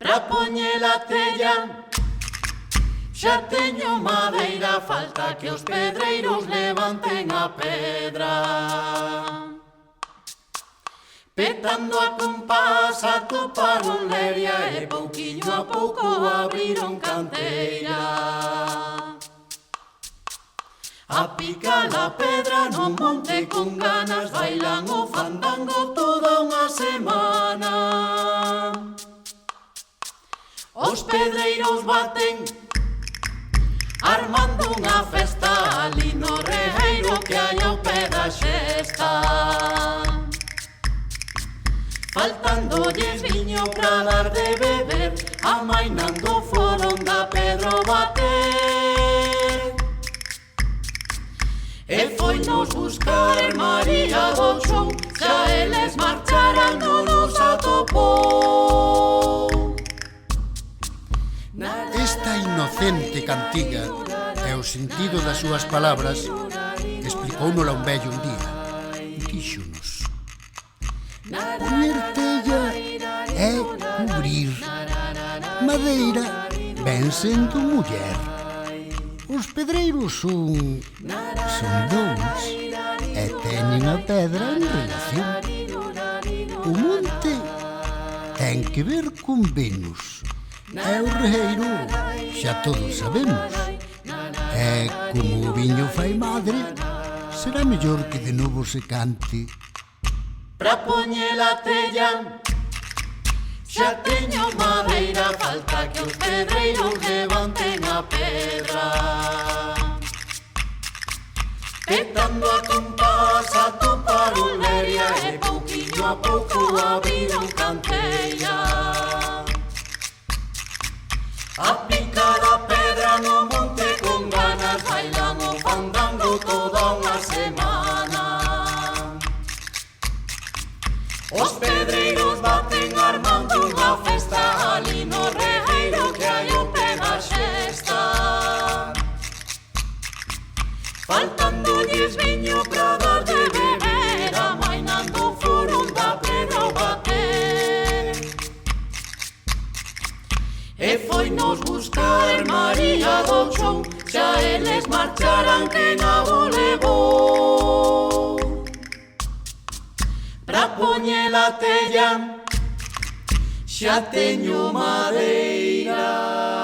Pra poñer a tella xa teño madeira, falta que os pedreiros levanten a pedra. Petando a compás atoparon leria e pouquiño a pouco abriron canteira. A picar a pedra no monte con ganas, bailan o fandango toda unha semana. Os pedreiros baten armando unha festa ali no regueiro que hai ao pé da xesta. Faltándolles viño pra dar de beber, amainando foron da Pedro bater. E foi nos buscar María do Xou, xa eles marcharan non nos atopou. Esta inocente cantiga e o sentido das súas palabras explicounola un vello un día. Díxonos: poñer tella é cubrir, madeira ven sendo muller. Os pedreiros son dous e teñen a pedra en relación. O monte ten que ver con Venus e o regueiro xa todos sabemos. E como o viño fai madre, será mellor que de novo se cante. Pra poñer a tella xa teño madeira, falta que os pedreiros levanten a pedra. Petando a compás atoparon leria e pouquiño a pouco abriron canteira. A picar a pedra no monte con ganas, bailan o fandango toda unha semana. Os pedreiros baten armando unha festa ali no regueiro que hai ao pé da xesta. Faltándolles viño pra dar de beber, amainando foron da Pedro bater. E foi nos buscar María do Xou, xa eles marcharan que nabo levou. Pra poñer a tella xa teño madeira.